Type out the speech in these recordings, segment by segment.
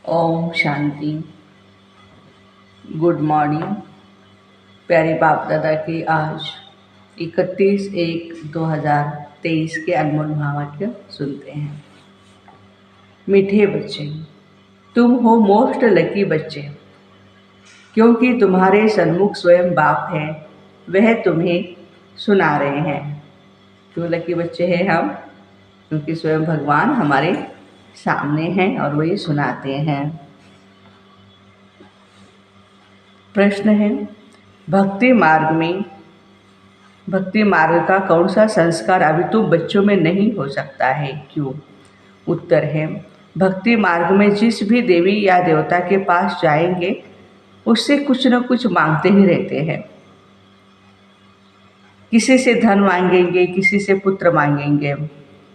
Om Shanti. Good morning. प्यारे बाप दादा की आज 31/1/2023 के अनमोल महावाक्य सुनते हैं। मीठे बच्चे, तुम हो मोस्ट लकी बच्चे, क्योंकि तुम्हारे सन्मुख स्वयं बाप है, वह तुम्हें सुना रहे हैं। क्यों लकी बच्चे हैं हम? क्योंकि स्वयं भगवान हमारे सामने हैं और वही सुनाते हैं। प्रश्न है, भक्ति मार्ग का कौन सा संस्कार अभी तो बच्चों में नहीं हो सकता है, क्यों? उत्तर है, भक्ति मार्ग में जिस भी देवी या देवता के पास जाएंगे उससे कुछ न कुछ मांगते ही रहते हैं। किसी से धन मांगेंगे, किसी से पुत्र मांगेंगे।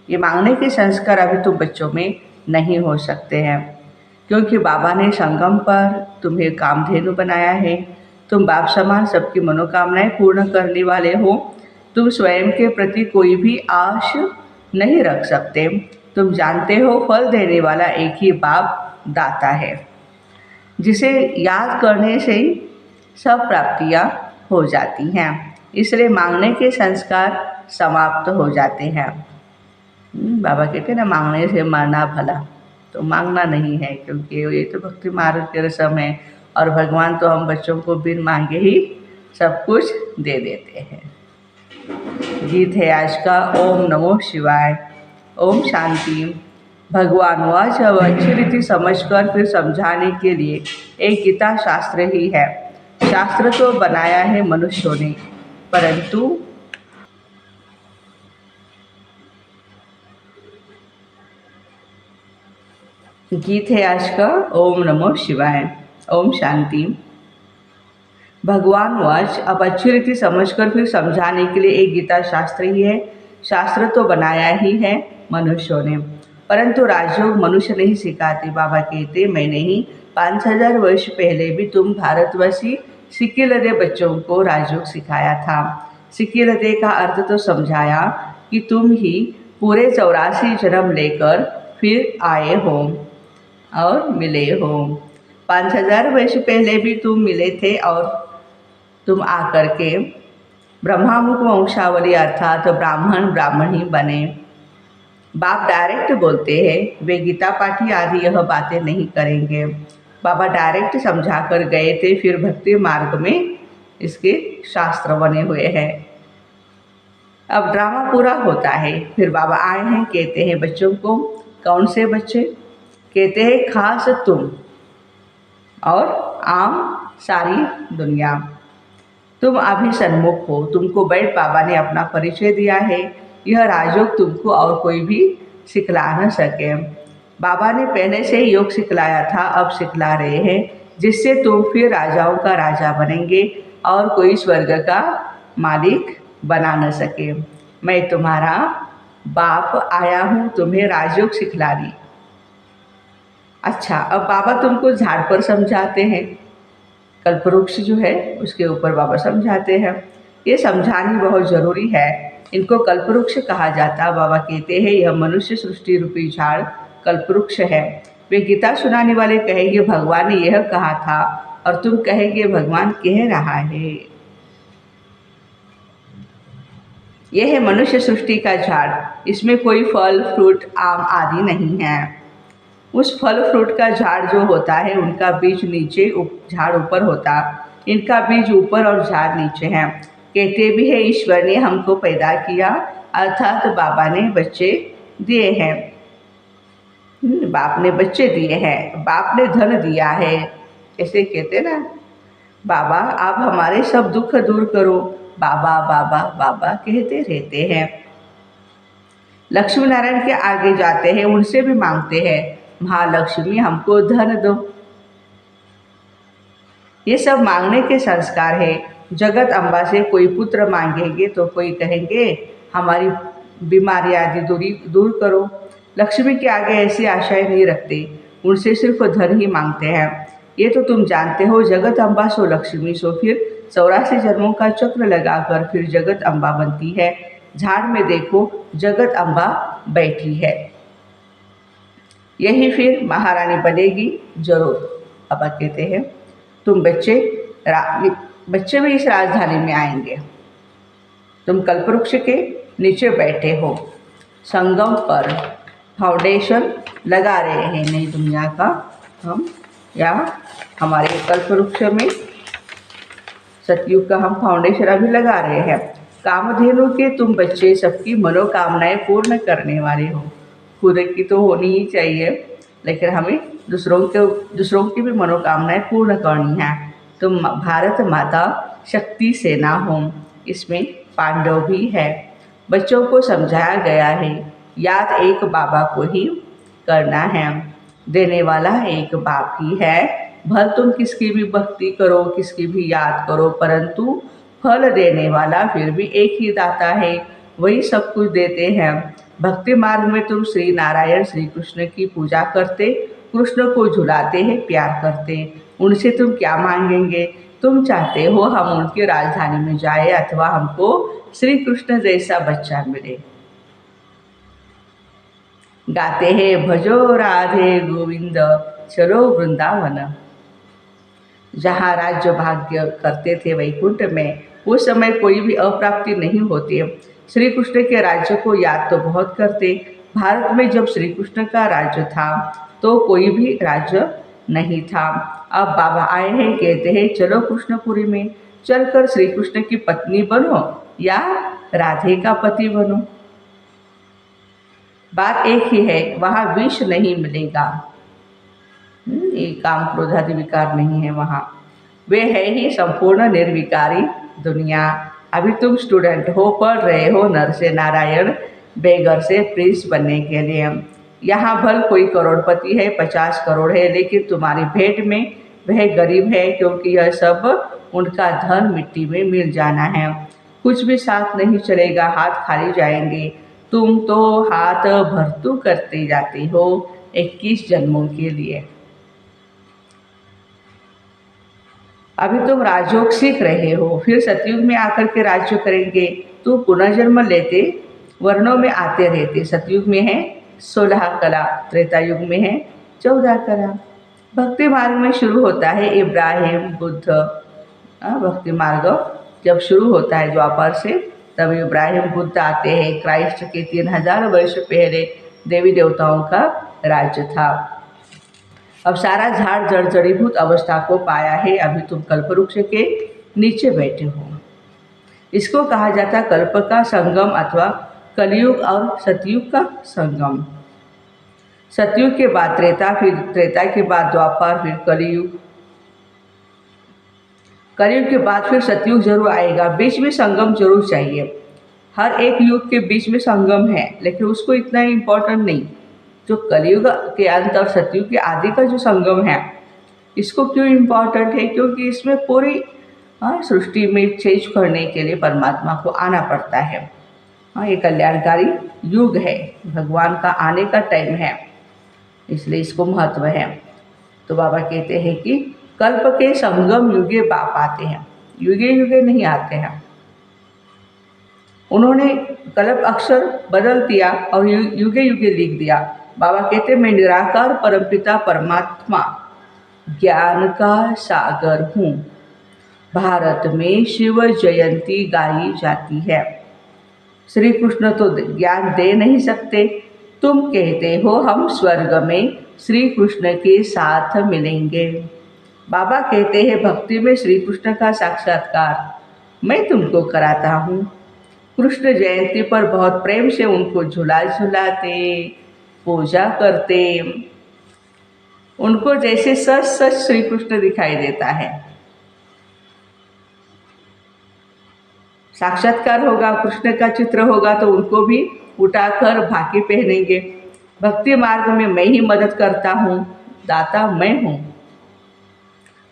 ये मांगने के संस्कार अभी तो बच्चों में नहीं हो सकते हैं, क्योंकि बाबा ने संगम पर तुम्हें कामधेनु बनाया है। तुम बाप समान सबकी मनोकामनाएं पूर्ण करने वाले हो। तुम स्वयं के प्रति कोई भी आश नहीं रख सकते। तुम जानते हो फल देने वाला एक ही बाप दाता है, जिसे याद करने से सब प्राप्तियां हो जाती हैं। इसलिए मांगने के संस्कार समाप्त हो जाते हैं। बाबा कहते हैं ना, मांगने से मरना भला। तो मांगना नहीं है, क्योंकि ये तो भक्ति मार्ग के रस्म है और भगवान तो हम बच्चों को बिन मांगे ही सब कुछ दे देते हैं। गीत है आज का, ओम नमो शिवाय। ओम शांति। भगवान वाच अब अच्छी रीति समझकर फिर समझाने के लिए एक गीता शास्त्र ही है। शास्त्र तो बनाया है मनुष्यों ने, परंतु गीत है आज का, ओम नमो शिवाय। ओम शांति। भगवान वाच अब अच्छी रीति समझकर फिर समझाने के लिए एक गीता शास्त्र ही है। शास्त्र तो बनाया ही है मनुष्यों ने, परंतु राजयोग मनुष्य नहीं सिखाते। बाबा कहते, मैंने ही 5000 वर्ष पहले भी तुम भारतवासी सिक्किलदे बच्चों को राजयोग सिखाया था। सिक्किलदे का अर्थ तो समझाया कि तुम ही पूरे 84 जन्म लेकर फिर आए हो और मिले हो। 5000 वर्ष पहले भी तुम मिले थे और तुम आकर के ब्रह्मामुख वंशावली अर्थात ब्राह्मण ही बने। बाप डायरेक्ट बोलते हैं, वे गीता पाठी आदि यह बातें नहीं करेंगे। बाबा डायरेक्ट समझा कर गए थे, फिर भक्ति मार्ग में इसके शास्त्र बने हुए हैं। अब ड्रामा पूरा होता है, फिर बाबा आए हैं, कहते हैं बच्चों को, कौन से बच्चे? कहते हैं खास तुम और आम सारी दुनिया। तुम अभी सन्मुख हो, तुमको बैठ बाबा ने अपना परिचय दिया है। यह राजयोग तुमको और कोई भी सिखला न सके। बाबा ने पहले से ही योग सिखलाया था, अब सिखला रहे हैं, जिससे तुम फिर राजाओं का राजा बनेंगे और कोई स्वर्ग का मालिक बना न सके। मैं तुम्हारा बाप आया हूँ तुम्हें राजयोग सिखलाने। अच्छा, अब बाबा तुमको झाड़ पर समझाते हैं। कल्पवृक्ष जो है उसके ऊपर बाबा समझाते हैं। ये समझानी बहुत ज़रूरी है। इनको कल्पवृक्ष कहा जाता। बाबा कहते हैं, यह मनुष्य सृष्टि रूपी झाड़ कल्पवृक्ष है। वे गीता सुनाने वाले कहेंगे भगवान ने यह कहा था, और तुम कहेंगे भगवान कह रहा है। यह है मनुष्य सृष्टि का झाड़। इसमें कोई फल फ्रूट आम आदि नहीं है। उस फल फ्रूट का झाड़ जो होता है, उनका बीज नीचे, झाड़ ऊपर होता। इनका बीज ऊपर और झाड़ नीचे है। कहते भी है, ईश्वर ने हमको पैदा किया, अर्थात बाबा ने बच्चे दिए हैं। बाप ने बच्चे दिए हैं, बाप ने धन दिया है। ऐसे कहते ना, बाबा आप हमारे सब दुख दूर करो, बाबा बाबा बाबा कहते रहते हैं। लक्ष्मी नारायण के आगे जाते हैं, उनसे भी मांगते हैं, महालक्ष्मी हमको धन दो। ये सब मांगने के संस्कार है। जगत अम्बा से कोई पुत्र मांगेंगे तो कोई कहेंगे हमारी बीमारी आदि दूर करो। लक्ष्मी के आगे ऐसी आशाएं नहीं रखते, उनसे सिर्फ धन ही मांगते हैं। ये तो तुम जानते हो, जगत अम्बा सो लक्ष्मी सो फिर 84 जन्मों का चक्र लगाकर फिर जगत अम्बा बनती है। झाड़ में देखो, जगत अम्बा बैठी है। यही फिर महारानी बनेगी जरूर। पापा कहते हैं तुम बच्चे भी इस राजधानी में आएंगे। तुम कल्पवृक्ष के नीचे बैठे हो, संगम पर फाउंडेशन लगा रहे हैं नई दुनिया का। हम यहाँ हमारे कल्पवृक्ष में सतयुग का हम फाउंडेशन अभी लगा रहे हैं। कामधेनु के तुम बच्चे सबकी मनोकामनाएं पूर्ण करने वाले हो। खुद की तो होनी ही चाहिए, लेकिन हमें दूसरों की भी मनोकामनाएं पूर्ण करनी है। तुम भारत माता शक्ति सेना हो। इसमें पांडव भी है। बच्चों को समझाया गया है याद एक बाबा को ही करना है। देने वाला एक बाप ही है। भल तुम किसकी भी भक्ति करो, किसकी भी याद करो, परंतु फल देने वाला फिर भी एक ही दाता है। वही सब कुछ देते हैं। भक्ति मार्ग में तुम श्री नारायण श्री कृष्ण की पूजा करते, कृष्ण को झुलाते हैं, प्यार करते। उनसे तुम क्या मांगेंगे? तुम चाहते हो हम उनकी राजधानी में जाए अथवा हमको श्री कृष्ण जैसा बच्चा मिले। गाते हैं भजो राधे गोविंद चलो वृंदावन। जहाँ राज्य भाग्य करते थे वैकुंठ में, उस समय कोई भी अप्राप्ति नहीं होती। श्री कृष्ण के राज्य को याद तो बहुत करते। भारत में जब श्री कृष्ण का राज्य था तो कोई भी राज्य नहीं था। अब बाबा आए हैं, कहते हैं चलो कृष्णपुरी में चलकर श्री कृष्ण की पत्नी बनो या राधे का पति बनो। बात एक ही है, वहाँ विष नहीं मिलेगा। ये काम क्रोध आदि विकार नहीं है वहाँ। वे है ही संपूर्ण निर्विकारी दुनिया। अभी तुम स्टूडेंट हो, पढ़ रहे हो नर से नारायण, बेगर से प्रिंस बनने के लिए। यहाँ भल कोई करोड़पति है, 50 करोड़ है, लेकिन तुम्हारी भेंट में वह गरीब है, क्योंकि यह सब उनका धन मिट्टी में मिल जाना है। कुछ भी साथ नहीं चलेगा, हाथ खाली जाएंगे। तुम तो हाथ भरतू करते जाते हो 21 जन्मों के लिए। अभी तुम राजयोग सीख रहे हो, फिर सतयुग में आकर के राज्य करेंगे। तो पुनर्जन्म लेते वर्णों में आते रहते। सतयुग में है 16 कला, त्रेता युग में है 14 कला। भक्ति मार्ग में शुरू होता है इब्राहिम बुद्ध। भक्ति मार्ग जब शुरू होता है द्वापर से, तब इब्राहिम बुद्ध आते हैं। क्राइस्ट के 3000 वर्ष पहले देवी देवताओं का राज्य था। अब सारा झाड़ जड़ जड़ीभूत अवस्था को पाया है। अभी तुम कल्पवृक्ष के नीचे बैठे हो। इसको कहा जाता कल्प का संगम अथवा कलयुग और सतयुग का संगम। सतयुग के बाद त्रेता, फिर त्रेता के बाद द्वापर, फिर कलयुग। कलयुग के बाद फिर सतयुग जरूर आएगा। बीच में संगम जरूर चाहिए। हर एक युग के बीच में संगम है, लेकिन उसको इतना इम्पोर्टेंट नहीं। जो कलयुग के अंत और सतयुग के आदि का जो संगम है, इसको क्यों इम्पोर्टेंट है? क्योंकि इसमें पूरी सृष्टि में चेंज करने के लिए परमात्मा को आना पड़ता है। ये कल्याणकारी युग है, भगवान का आने का टाइम है, इसलिए इसको महत्व है। तो बाबा कहते हैं कि कल्प के संगम युगे बाप आते हैं, युगे युगे नहीं आते हैं। उन्होंने कल्प अक्षर बदल दिया और युगे युगे लिख दिया। बाबा कहते मैं निराकार परमपिता परमात्मा ज्ञान का सागर हूँ। भारत में शिव जयंती गाई जाती है। श्री कृष्ण तो ज्ञान दे नहीं सकते। तुम कहते हो हम स्वर्ग में श्री कृष्ण के साथ मिलेंगे। बाबा कहते हैं भक्ति में श्री कृष्ण का साक्षात्कार मैं तुमको कराता हूँ। कृष्ण जयंती पर बहुत प्रेम से उनको झुलाते, पूजा करते। उनको जैसे सच सच श्री कृष्ण दिखाई देता है। साक्षात्कार होगा, कृष्ण का चित्र होगा तो उनको भी उठाकर भाकी पहनेंगे। भक्ति मार्ग में मैं ही मदद करता हूँ, दाता मैं हूँ।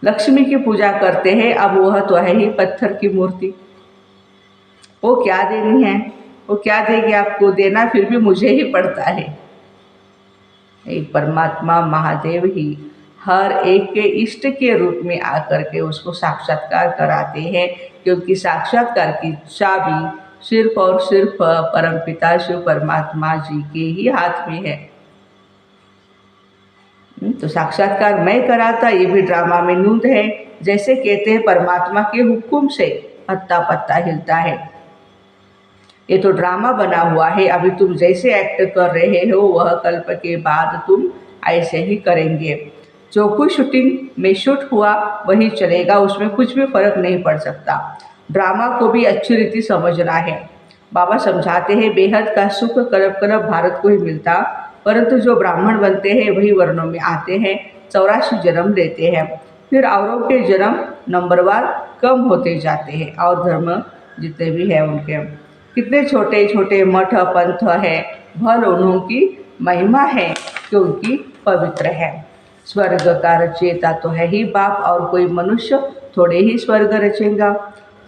लक्ष्मी की पूजा करते हैं, अब वह तो है ही पत्थर की मूर्ति। वो क्या देनी है, वो क्या देगी आपको? देना फिर भी मुझे ही पड़ता है। एक परमात्मा महादेव ही हर एक के इष्ट के रूप में आकर के उसको साक्षात्कार कराते हैं, क्योंकि साक्षात्कार की चाबी सिर्फ और सिर्फ परमपिता शिव परमात्मा जी के ही हाथ में है। तो साक्षात्कार मैं कराता ये भी ड्रामा में नूंद है। जैसे कहते हैं परमात्मा के हुक्म से पत्ता पत्ता हिलता है, ये तो ड्रामा बना हुआ है। अभी तुम जैसे एक्ट कर रहे हो वह कल्प के बाद तुम ऐसे ही करेंगे। जो कुछ शूटिंग में शूट हुआ वही चलेगा, उसमें कुछ भी फर्क नहीं पड़ सकता। ड्रामा को भी अच्छी रीति समझना है। बाबा समझाते हैं बेहद का सुख कल्प कल्प भारत को ही मिलता, परंतु जो ब्राह्मण बनते हैं वही वर्णों में आते हैं, 84 जन्म लेते हैं, फिर औरों के जन्म नंबरवार कम होते जाते हैं। और धर्म जितने भी हैं उनके कितने छोटे छोटे मठ पंथ है, भल उन्हों की महिमा है क्योंकि पवित्र है। स्वर्ग का रचयिता तो है ही बाप, और कोई मनुष्य थोड़े ही स्वर्ग रचेगा।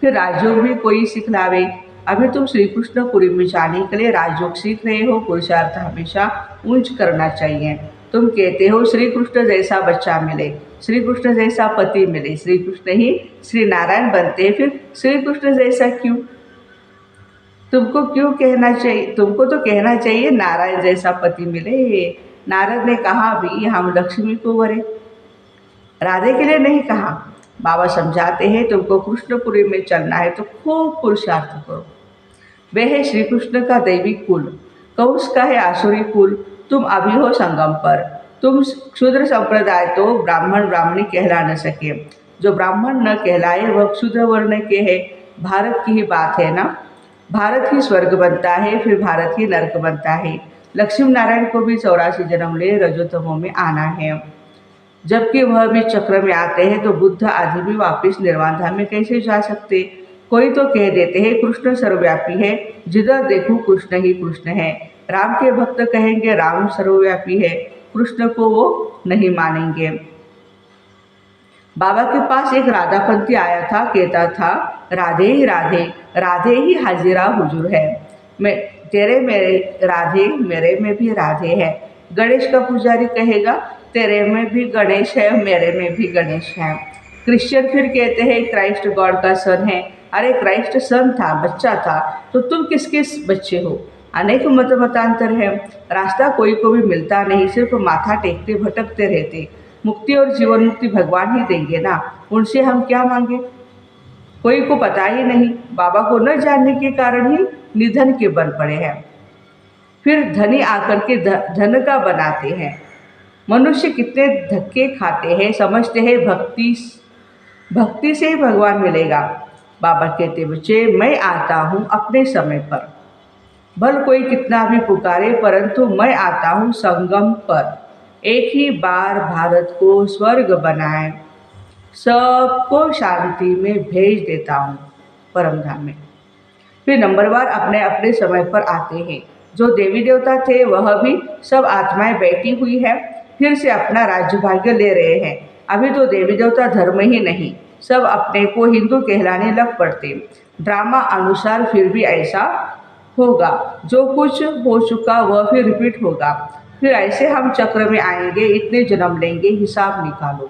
फिर राजयोग भी कोई सिखलावे। अभी तुम श्री कृष्णपुरी में जाने के लिए राजयोग सीख रहे हो। पुरुषार्थ हमेशा ऊंच करना चाहिए। तुम कहते हो श्री कृष्ण जैसा बच्चा मिले, श्री कृष्ण जैसा पति मिले, श्री कृष्ण ही श्री नारायण बनते हैं, फिर श्री कृष्ण जैसा क्यों? तुमको क्यों कहना चाहिए? तुमको तो कहना चाहिए नारायण जैसा पति मिले। नारद ने कहा भी हम लक्ष्मी को वरे, राधे के लिए नहीं कहा। बाबा समझाते हैं तुमको कृष्णपुरी में चलना है तो खूब पुरुषार्थ करो। वे है श्री कृष्ण का दैवी कुल, कंस का है आसुरी कुल। तुम अभी हो संगम पर। तुम क्षुद्र संप्रदाय तो ब्राह्मण ब्राह्मणी कहला न सके। जो ब्राह्मण न कहलाए वह क्षुद्र वर्ण के है। भारत की ही बात है ना, भारत ही स्वर्ग बनता है, फिर भारत ही नरक बनता है। लक्ष्मी नारायण को भी 84 जन्म ले रजोतमों में आना है, जबकि वह भी चक्र में आते हैं, तो बुद्ध आदि भी वापस निर्वाण धाम में कैसे जा सकते? कोई तो कह देते हैं कृष्ण सर्वव्यापी है, जिधर देखो कृष्ण ही कृष्ण है। राम के भक्त कहेंगे राम सर्वव्यापी है, कृष्ण को वो नहीं मानेंगे। बाबा के पास एक राधापंथी आया था, कहता था राधे ही राधे, राधे ही हाजिरा हुजूर है। मैं तेरे मेरे राधे, मेरे में भी राधे है। गणेश का पुजारी कहेगा तेरे में भी गणेश है, मेरे में भी गणेश है। क्रिश्चियन फिर कहते हैं क्राइस्ट गॉड का सन है। अरे क्राइस्ट सन था, बच्चा था, तो तुम किसके बच्चे हो? अनेक मतांतर है, रास्ता कोई को भी मिलता नहीं, सिर्फ माथा टेकते भटकते रहते। मुक्ति और जीवन मुक्ति भगवान ही देंगे ना, उनसे हम क्या मांगे? कोई को पता ही नहीं। बाबा को न जानने के कारण ही निधन के बन पड़े हैं, फिर धनी आकर के धन का बनाते हैं। मनुष्य कितने धक्के खाते हैं, समझते हैं भक्ति से ही भगवान मिलेगा। बाबा कहते बच्चे मैं आता हूँ अपने समय पर, भल कोई कितना भी पुकारे, परंतु मैं आता हूँ संगम पर। एक ही बार भारत को स्वर्ग बनाए, सबको शांति में भेज देता हूँ परम धाम में। फिर नंबरवार अपने अपने समय पर आते हैं। जो देवी देवता थे वह भी सब आत्माएं बैठी हुई है, फिर से अपना राज्य भाग्य ले रहे हैं। अभी तो देवी देवता धर्म ही नहीं, सब अपने को हिंदू कहलाने लग पड़ते। ड्रामा अनुसार फिर भी ऐसा होगा, जो कुछ हो चुका वह फिर रिपीट होगा। फिर ऐसे हम चक्र में आएंगे, इतने जन्म लेंगे, हिसाब निकालो।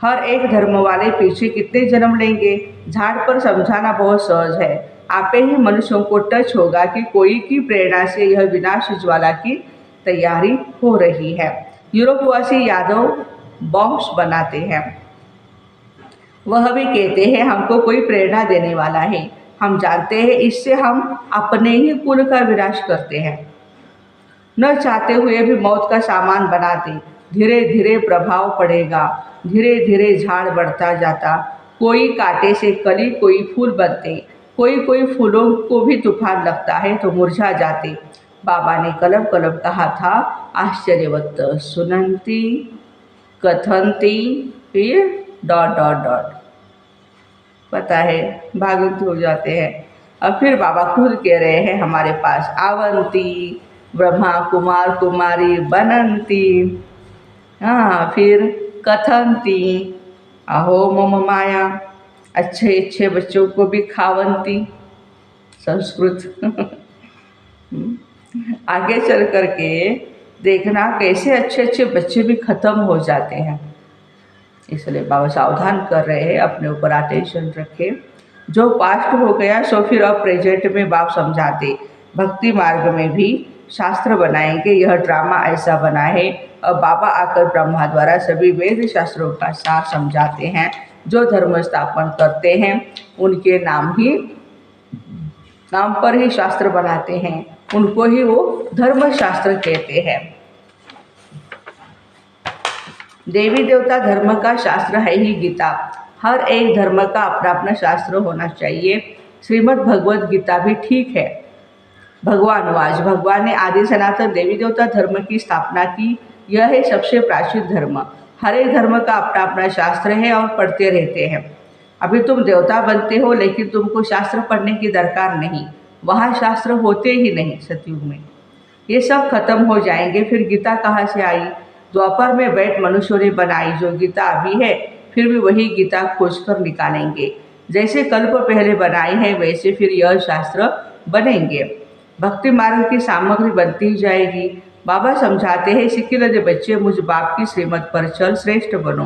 हर एक धर्म वाले पीछे कितने जन्म लेंगे? झाड़ पर समझाना बहुत सहज है, आपे ही मनुष्यों को टच होगा कि कोई की प्रेरणा से यह विनाश ज्वाला की तैयारी हो रही है। यूरोपवासी यादव बॉम्ब्स बनाते हैं, वह भी कहते हैं हमको कोई प्रेरणा देने वाला है। हम जानते हैं इससे हम अपने ही कुल का विनाश करते हैं। न चाहते हुए भी मौत का सामान बनाते। धीरे धीरे प्रभाव पड़ेगा, धीरे धीरे झाड़ बढ़ता जाता। कोई कांटे से कली, कोई फूल बनते, कोई फूलों को भी तूफान लगता है तो मुरझा जाते। बाबा ने कलम कलम कहा था आश्चर्यवत सुनंती कथंती, फिर डॉट डॉट डॉट, पता है भागवत हो जाते हैं। अब फिर बाबा खुद कह रहे हैं हमारे पास आवंती ब्रह्मा कुमार कुमारी बनंती, हाँ फिर कथंती अहो मम माया, अच्छे अच्छे बच्चों को भी खावंती, संस्कृत। आगे चल कर के देखना कैसे अच्छे अच्छे बच्चे भी ख़त्म हो जाते हैं। इसलिए बाबा सावधान कर रहे हैं, अपने ऊपर अटेंशन रखें। जो पास्ट हो गया सो फिर अब प्रेजेंट में बाप समझाते। भक्ति मार्ग में भी शास्त्र बनाएंगे। यह ड्रामा ऐसा बना है। अब बाबा आकर ब्रह्मा द्वारा सभी वेद शास्त्रों का सार समझाते हैं। जो धर्म स्थापन करते हैं उनके नाम पर ही शास्त्र बनाते हैं, उनको ही वो धर्म शास्त्र कहते हैं। देवी देवता धर्म का शास्त्र है ही गीता। हर एक धर्म का अपना अपना शास्त्र होना चाहिए। श्रीमद् भगवद गीता भी ठीक है। भगवानवाच, भगवान ने आदि सनातन देवी देवता धर्म की स्थापना की। यह है सबसे प्राचीन धर्म। हर एक धर्म का अपना अपना शास्त्र है और पढ़ते रहते हैं। अभी तुम देवता बनते हो लेकिन तुमको शास्त्र पढ़ने की दरकार नहीं। वहाँ शास्त्र होते ही नहीं सतयुग में। ये सब खत्म हो जाएंगे, फिर गीता कहाँ से आई? द्वापर में बैठ मनुष्यों ने बनाई जो गीता अभी है, फिर भी वही गीता खोज कर निकालेंगे। जैसे कल्प पहले बनाई है वैसे फिर यह शास्त्र बनेंगे। भक्ति मार्ग की सामग्री बनती ही जाएगी। बाबा समझाते हैं, सिक्के लदे बच्चे मुझ बाप की श्रीमत पर चल, श्रेष्ठ बनो।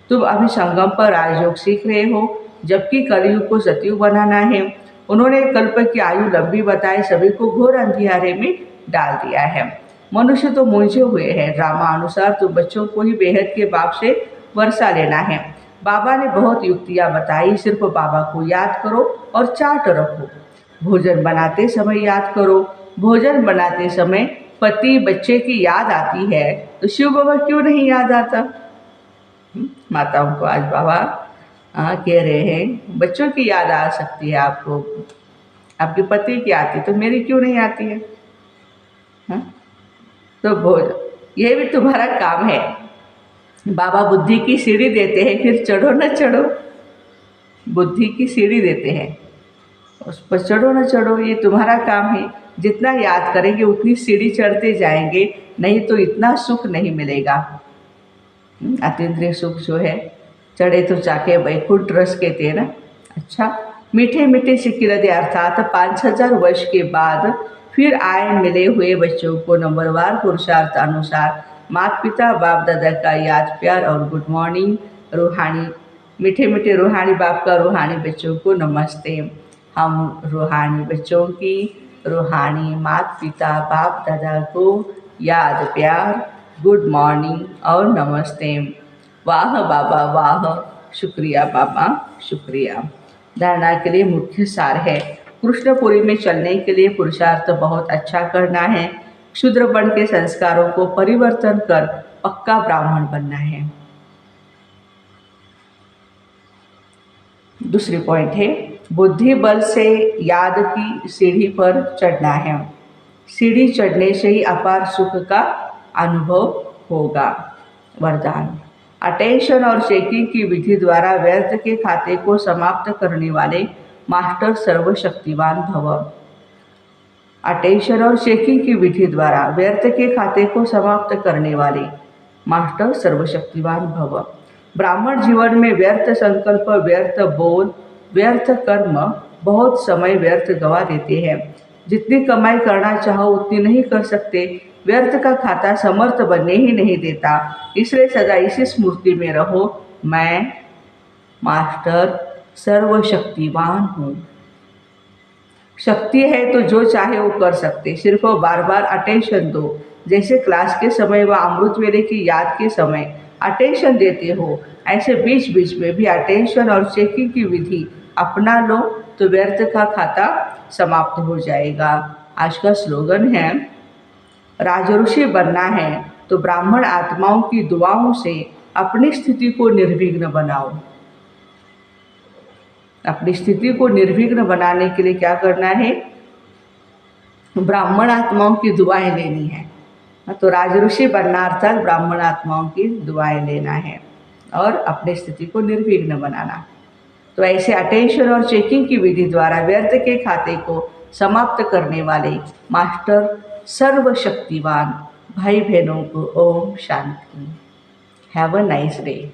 तुम अभी संगम पर राजयोग सीख रहे हो, जबकि कलयुग को सतयुग बनाना है। उन्होंने कल्प की आयु लंबी बताई, सभी को घोर अंधियारे में डाल दिया है। मनुष्य तो मूंझे हुए हैं। ड्रामा अनुसार तुम बच्चों को ही बेहद के बाप से वर्षा लेना है। बाबा ने बहुत युक्तियाँ बताई। सिर्फ बाबा को याद करो और चाट रखो। भोजन बनाते समय याद करो। भोजन बनाते समय पति बच्चे की याद आती है तो शिव बाबा क्यों नहीं याद आता? माताओं को आज बाबा कह रहे हैं बच्चों की याद आ सकती है आपको, आपके पति की आती तो मेरी क्यों नहीं आती है? तो भोजन यह भी तुम्हारा काम है। बाबा बुद्धि की सीढ़ी देते हैं, फिर चढ़ो न चढ़ो। बुद्धि की सीढ़ी देते हैं, उस पर चढ़ो न चढ़ो, ये तुम्हारा काम है। जितना याद करेंगे उतनी सीढ़ी चढ़ते जाएंगे, नहीं तो इतना सुख नहीं मिलेगा। अतीन्द्रिय सुख जो है, चढ़े तो चाके वैकुंठ रस कहते हैं ना। अच्छा, मीठे मीठे सिक्किरदे अर्थात 5,000 वर्ष के बाद फिर आए मिले हुए बच्चों को नंबरवार पुरुषार्थ अनुसार माता पिता बाप दादा का याद प्यार और गुड मॉर्निंग। रूहानी मीठे मीठे रूहानी बाप का रूहानी बच्चों को नमस्ते। हम रूहानी बच्चों की रूहानी माता पिता बाप दादा को याद प्यार, गुड मॉर्निंग और नमस्ते। वाह बाबा वाह, शुक्रिया बाबा शुक्रिया। धारणा के लिए मुख्य सार है, कृष्णपुरी में चलने के लिए पुरुषार्थ बहुत अच्छा करना है। क्षुद्र बन के संस्कारों को परिवर्तन कर पक्का ब्राह्मण बनना है। दूसरी पॉइंट है, बुद्धि बल से याद की सीढ़ी पर चढ़ना है। सीढ़ी चढ़ने से ही अपार सुख का अनुभव होगा। वरदान, अटेंशन और चेकिंग की विधि द्वारा व्यर्थ के खाते को समाप्त करने वाले मास्टर सर्वशक्तिवान भव। अटेंशन और चेकिंग की विधि द्वारा व्यर्थ के खाते को समाप्त करने वाले मास्टर सर्वशक्तिवान भव। ब्राह्मण जीवन में व्यर्थ संकल्प, व्यर्थ बोल, व्यर्थ कर्म, बहुत समय व्यर्थ गवा देते हैं। जितनी कमाई करना चाहो उतनी नहीं कर सकते। व्यर्थ का खाता समर्थ बनने ही नहीं देता। इसलिए सदा इसी स्मृति में रहो, मैं मास्टर सर्वशक्तिवान हूँ। शक्ति है तो जो चाहे वो कर सकते, सिर्फ बार बार अटेंशन दो। जैसे क्लास के समय व अमृत वेले की याद के समय अटेंशन देते हो, ऐसे बीच बीच में भी अटेंशन और चेकिंग की विधि अपना लो तो व्यर्थ का खाता समाप्त हो जाएगा। आज का स्लोगन है, राजऋषि बनना है तो ब्राह्मण आत्माओं की दुआओं से अपनी स्थिति को निर्विघ्न बनाओ। अपनी स्थिति को निर्विघ्न बनाने के लिए क्या करना है? ब्राह्मण आत्माओं की दुआएं लेनी है। तो राजऋषि बनना अर्थात ब्राह्मण आत्माओं की दुआएं लेना है और अपनी स्थिति को निर्विघ्न बनाना। तो ऐसे अटेंशन और चेकिंग की विधि द्वारा व्यर्थ के खाते को समाप्त करने वाले मास्टर सर्वशक्तिवान भाई बहनों को ओम शांति। Have a nice day.